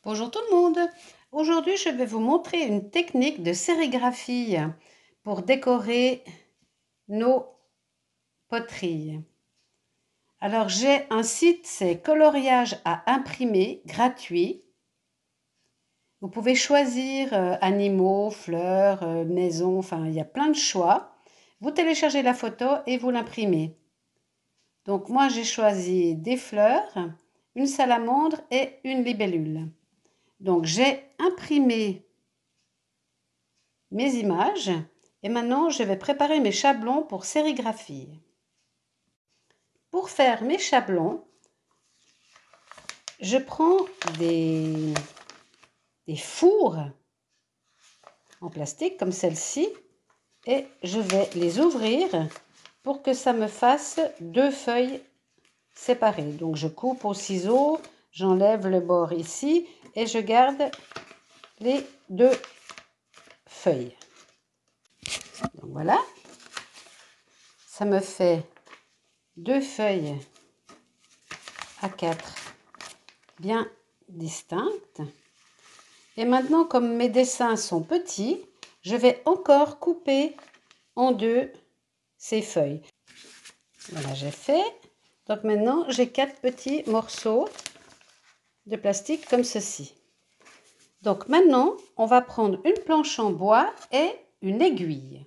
Bonjour tout le monde. Aujourd'hui, je vais vous montrer une technique de sérigraphie pour décorer nos poteries. Alors, j'ai un site, c'est Coloriage à imprimer, gratuit. Vous pouvez choisir animaux, fleurs, maisons, enfin, il y a plein de choix. Vous téléchargez la photo et vous l'imprimez. Donc, moi, j'ai choisi des fleurs, une salamandre et une libellule. Donc, j'ai imprimé mes images et maintenant je vais préparer mes chablons pour sérigraphie. Pour faire mes chablons, je prends des fours en plastique comme celle-ci et je vais les ouvrir pour que ça me fasse deux feuilles séparées. Donc je coupe au ciseau, j'enlève le bord ici et je garde les deux feuilles. Donc voilà, ça me fait deux feuilles A4 bien distinctes. Et maintenant, comme mes dessins sont petits, je vais encore couper en deux ces feuilles. Voilà, j'ai fait. Donc maintenant, j'ai 4 petits morceaux de plastique comme ceci. Donc maintenant, on va prendre une planche en bois et une aiguille,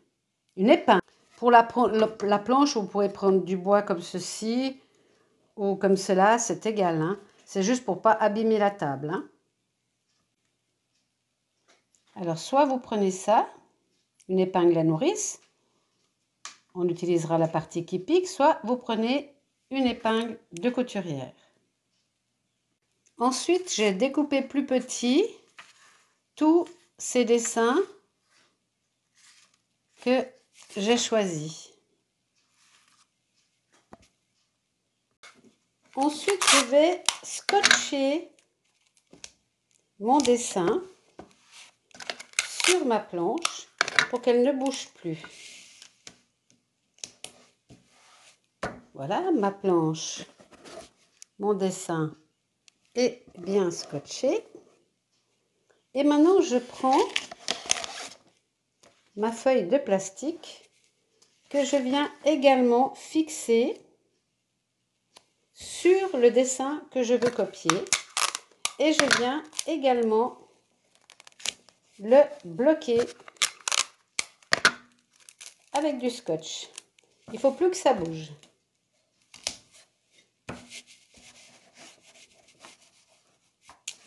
une épingle. Pour la planche, vous pouvez prendre du bois comme ceci ou comme cela, c'est égal, hein. C'est juste pour ne pas abîmer la table, hein. Alors, soit vous prenez ça, une épingle à nourrice, on utilisera la partie qui pique, soit vous prenez une épingle de couturière. Ensuite, j'ai découpé plus petit tous ces dessins que j'ai choisis. Ensuite, je vais scotcher mon dessin sur ma planche pour qu'elle ne bouge plus. Voilà, ma planche, mon dessin est bien scotché. Et maintenant, je prends ma feuille de plastique que je viens également fixer sur le dessin que je veux copier. Et je viens également le bloquer avec du scotch. Il ne faut plus que ça bouge.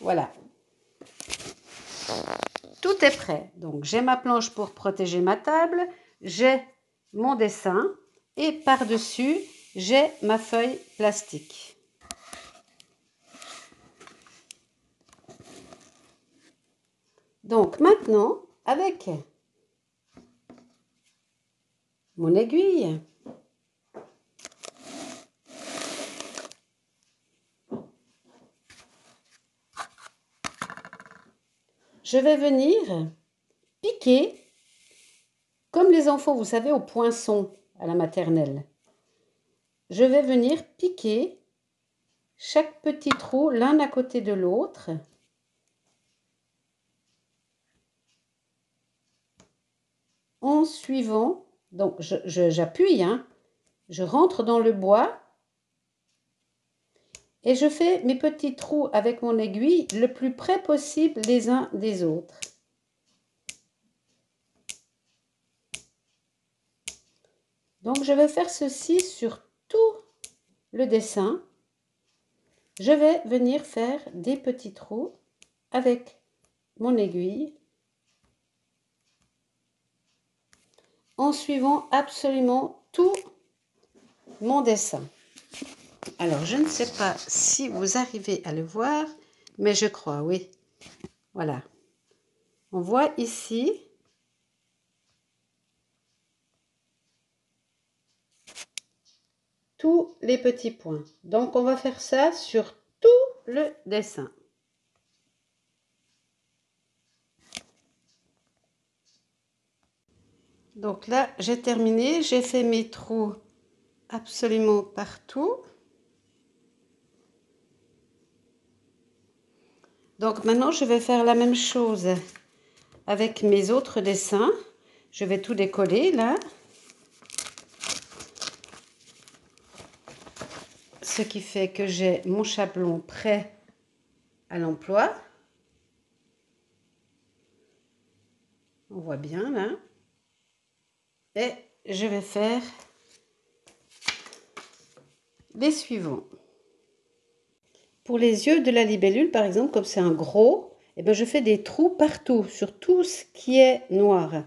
Voilà. Tout est prêt. Donc j'ai ma planche pour protéger ma table, j'ai mon dessin et par-dessus, j'ai ma feuille plastique. Donc maintenant, avec mon aiguille, je vais venir piquer, comme les enfants, vous savez, au poinçon à la maternelle. Je vais venir piquer chaque petit trou l'un à côté de l'autre. En suivant, donc j'appuie, hein, je rentre dans le bois et je fais mes petits trous avec mon aiguille le plus près possible les uns des autres. Donc je vais faire ceci sur tout le dessin. Je vais venir faire des petits trous avec mon aiguille en suivant absolument tout mon dessin. Alors, je ne sais pas si vous arrivez à le voir, mais je crois, oui. Voilà. On voit ici tous les petits points. Donc, on va faire ça sur tout le dessin. Donc là, j'ai terminé. J'ai fait mes trous absolument partout. Donc maintenant, je vais faire la même chose avec mes autres dessins. Je vais tout décoller là. Ce qui fait que j'ai mon chablon prêt à l'emploi. On voit bien là. Et je vais faire les suivants. Pour les yeux de la libellule, par exemple, comme c'est un gros, eh ben, je fais des trous partout, sur tout ce qui est noir.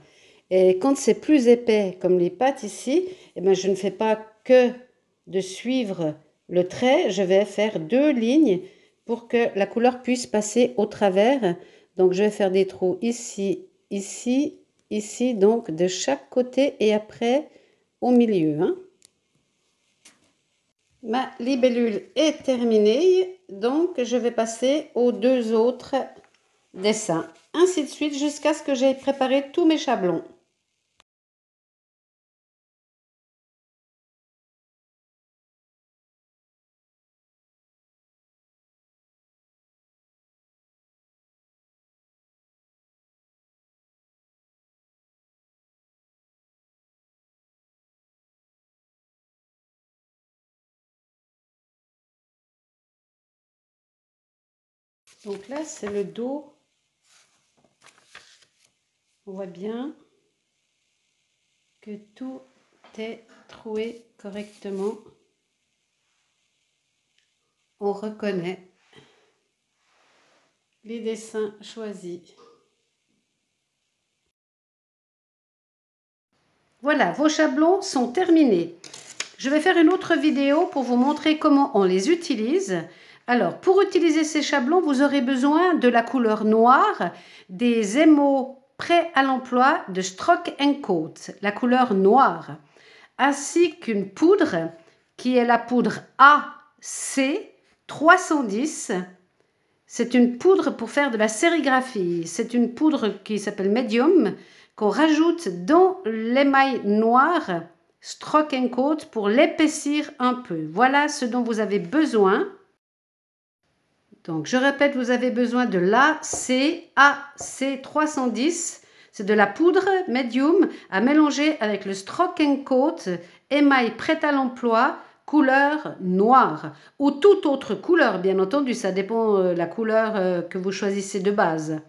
Et quand c'est plus épais, comme les pattes ici, eh ben, je ne fais pas que de suivre le trait, je vais faire 2 lignes pour que la couleur puisse passer au travers. Donc, je vais faire des trous ici, ici, ici, donc de chaque côté et après au milieu, hein. Ma libellule est terminée, donc je vais passer aux 2 autres dessins. Ainsi de suite jusqu'à ce que j'ai préparé tous mes chablons. Donc là, c'est le dos. On voit bien que tout est troué correctement. On reconnaît les dessins choisis. Voilà, vos chablons sont terminés. Je vais faire une autre vidéo pour vous montrer comment on les utilise. Alors, pour utiliser ces chablons, vous aurez besoin de la couleur noire, des émaux prêts à l'emploi de Stroke & Coat, la couleur noire, ainsi qu'une poudre qui est la poudre AC 310. C'est une poudre pour faire de la sérigraphie. C'est une poudre qui s'appelle Medium, qu'on rajoute dans l'émail noir Stroke & Coat pour l'épaissir un peu. Voilà ce dont vous avez besoin. Donc, je répète, vous avez besoin de l'AC 310. C'est de la poudre Medium à mélanger avec le Stroke & Coat émail prêt à l'emploi couleur noire ou toute autre couleur, bien entendu. Ça dépend de la couleur que vous choisissez de base.